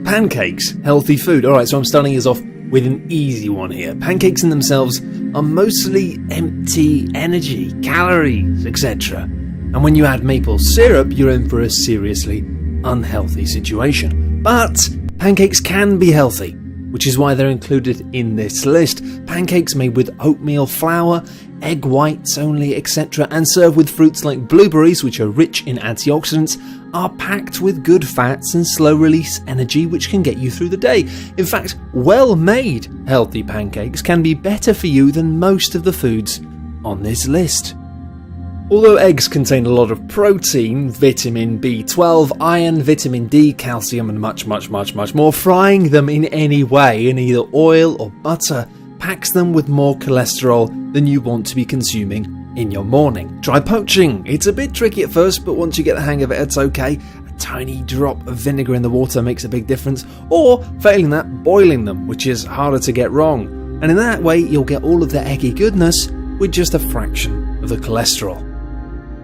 Pancakes, healthy food. Alright, so I'm starting us off with an easy one here. Pancakes in themselves are mostly empty energy, calories, etc. And when you add maple syrup, you're in for a seriously unhealthy situation. But pancakes can be healthy, which is why they're included in this list. Pancakes made with oatmeal flour, egg whites only, etc., and served with fruits like blueberries, which are rich in antioxidants, are packed with good fats and slow-release energy which can get you through the day. In fact, well-made healthy pancakes can be better for you than most of the foods on this list. Although eggs contain a lot of protein, vitamin B12, iron, vitamin D, calcium and much more, frying them in any way in either oil or butter packs them with more cholesterol than you want to be consuming in your morning. Try poaching. It's a bit tricky at first, but once you get the hang of it, it's okay. A tiny drop of vinegar in the water makes a big difference. Or, failing that, boiling them, which is harder to get wrong. And in that way, you'll get all of the eggy goodness with just a fraction of the cholesterol.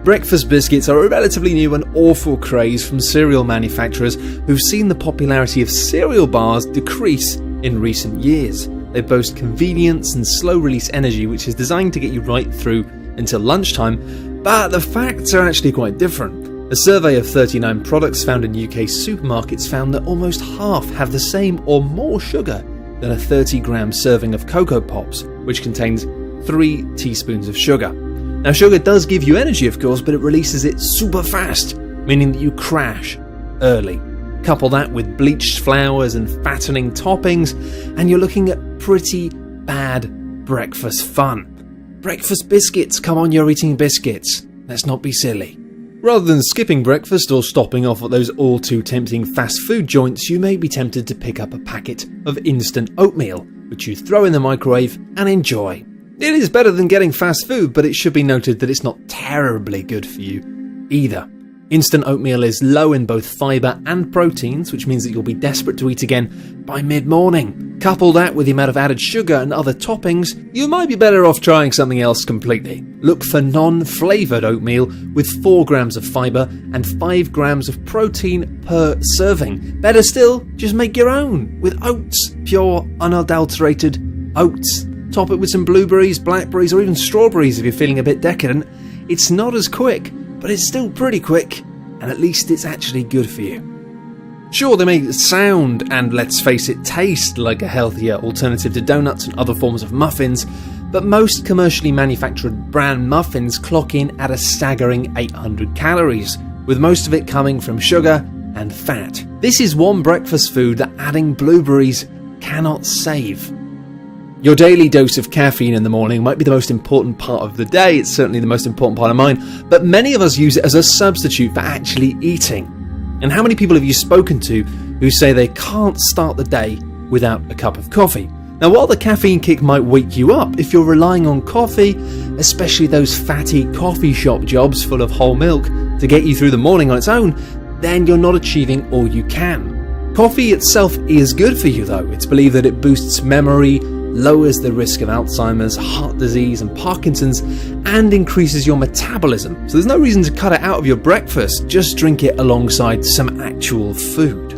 Breakfast biscuits are a relatively new and awful craze from cereal manufacturers who've seen the popularity of cereal bars decrease in recent years. They boast convenience and slow-release energy, which is designed to get you right through until lunchtime, but the facts are actually quite different. A survey of 39 products found in UK supermarkets found that almost half have the same or more sugar than a 30-gram serving of Cocoa Pops, which contains 3 teaspoons of sugar. Now, sugar does give you energy, of course, but it releases it super fast, meaning that you crash early. Couple that with bleached flours and fattening toppings, and you're looking at pretty bad breakfast fun. Breakfast biscuits, come on, you're eating biscuits. Let's not be silly. Rather than skipping breakfast or stopping off at those all too tempting fast food joints, you may be tempted to pick up a packet of instant oatmeal, which you throw in the microwave and enjoy. It is better than getting fast food, but it should be noted that it's not terribly good for you either. Instant oatmeal is low in both fibre and proteins, which means that you'll be desperate to eat again by mid-morning. Couple that with the amount of added sugar and other toppings, you might be better off trying something else completely. Look for non-flavoured oatmeal with 4 grams of fibre and 5 grams of protein per serving. Better still, just make your own with oats, pure, unadulterated oats. Top it with some blueberries, blackberries or even strawberries if you're feeling a bit decadent. It's not as quick, but it's still pretty quick, and at least it's actually good for you. Sure, they may sound and, let's face it, taste like a healthier alternative to donuts and other forms of muffins, but most commercially manufactured brand muffins clock in at a staggering 800 calories, with most of it coming from sugar and fat. This is one breakfast food that adding blueberries cannot save. Your daily dose of caffeine in the morning might be the most important part of the day. It's certainly the most important part of mine, but many of us use it as a substitute for actually eating. And how many people have you spoken to who say they can't start the day without a cup of coffee? Now, while the caffeine kick might wake you up, if you're relying on coffee, especially those fatty coffee shop jobs full of whole milk, to get you through the morning on its own, then you're not achieving all you can. Coffee itself is good for you though. It's believed that it boosts memory, lowers the risk of Alzheimer's, heart disease and Parkinson's, and increases your metabolism. So there's no reason to cut it out of your breakfast, just drink it alongside some actual food.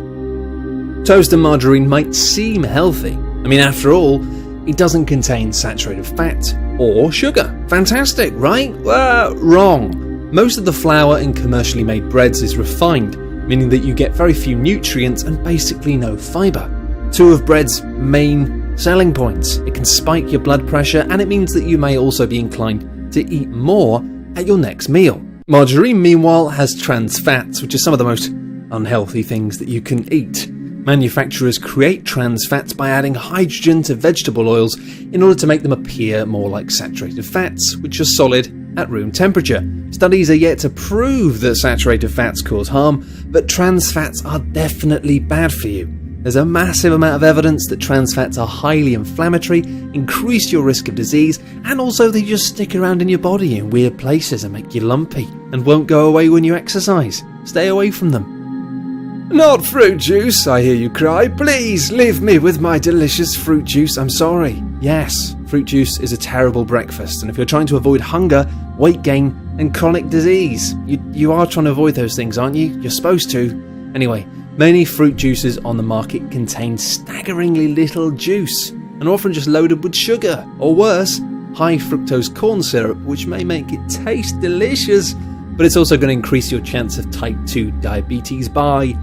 Toast and margarine might seem healthy. I mean, after all, it doesn't contain saturated fat or sugar. Fantastic, right? Well, wrong. Most of the flour in commercially made breads is refined, meaning that you get very few nutrients and basically no fibre. 2 of bread's main selling points. It can spike your blood pressure, and it means that you may also be inclined to eat more at your next meal. Margarine, meanwhile, has trans fats, which are some of the most unhealthy things that you can eat. Manufacturers create trans fats by adding hydrogen to vegetable oils in order to make them appear more like saturated fats, which are solid at room temperature. Studies are yet to prove that saturated fats cause harm, but trans fats are definitely bad for you. There's a massive amount of evidence that trans fats are highly inflammatory, increase your risk of disease, and also they just stick around in your body in weird places and make you lumpy, and won't go away when you exercise. Stay away from them. Not fruit juice, I hear you cry. Please leave me with my delicious fruit juice. I'm sorry. Yes, fruit juice is a terrible breakfast, and if you're trying to avoid hunger, weight gain, and chronic disease, you are trying to avoid those things, aren't you? You're supposed to. Anyway, Many fruit juices on the market contain staggeringly little juice and are often just loaded with sugar, or worse, high fructose corn syrup, which may make it taste delicious, but it's also going to increase your chance of type 2 diabetes by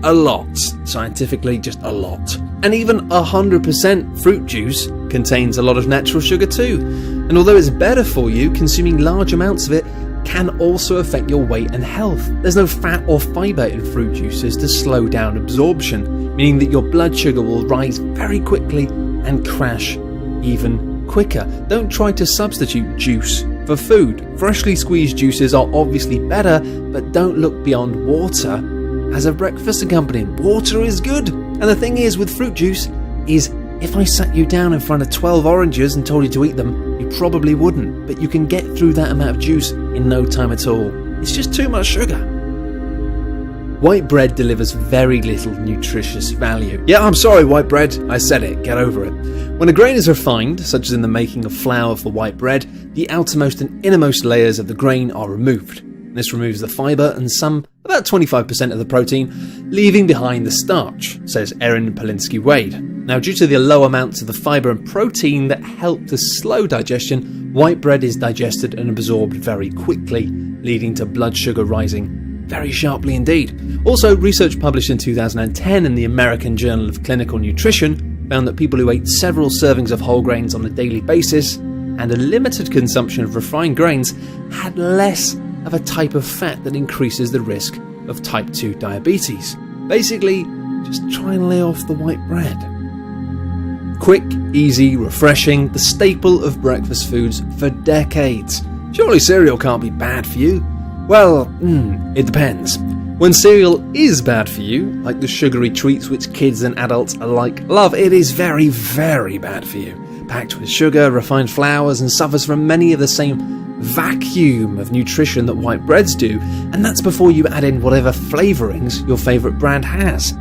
a lot. Scientifically, just a lot. And even 100% fruit juice contains a lot of natural sugar too. And although it's better for you, consuming large amounts of it can also affect your weight and health. There's no fat or fibre in fruit juices to slow down absorption, meaning that your blood sugar will rise very quickly and crash even quicker. Don't try to substitute juice for food. Freshly squeezed juices are obviously better, but don't look beyond water as a breakfast accompaniment. Water is good. And the thing is with fruit juice is if I sat you down in front of 12 oranges and told you to eat them, you probably wouldn't. But you can get through that amount of juice in no time at all. It's just too much sugar. White bread delivers very little nutritious value. Yeah, I'm sorry, white bread. I said it. Get over it. When a grain is refined, such as in the making of flour for white bread, the outermost and innermost layers of the grain are removed. This removes the fibre and about 25% of the protein, leaving behind the starch, says Erin Polinsky-Wade. Now, due to the low amounts of the fibre and protein that help to slow digestion, white bread is digested and absorbed very quickly, leading to blood sugar rising very sharply indeed. Also, research published in 2010 in the American Journal of Clinical Nutrition found that people who ate several servings of whole grains on a daily basis and a limited consumption of refined grains had less of a type of fat that increases the risk of type 2 diabetes. Basically, just try and lay off the white bread. Quick, easy, refreshing, the staple of breakfast foods for decades. Surely cereal can't be bad for you? Well, it depends. When cereal is bad for you, like the sugary treats which kids and adults alike love, it is very, very bad for you. Packed with sugar, refined flours, and suffers from many of the same vacuum of nutrition that white breads do, and that's before you add in whatever flavourings your favourite brand has.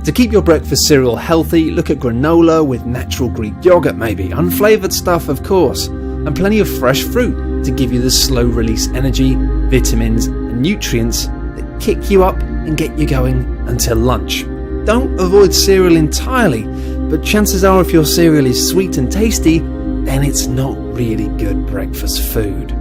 To keep your breakfast cereal healthy, look at granola with natural Greek yogurt maybe, unflavoured stuff of course, and plenty of fresh fruit to give you the slow release energy, vitamins and nutrients that kick you up and get you going until lunch. Don't avoid cereal entirely, but chances are if your cereal is sweet and tasty, then it's not really good breakfast food.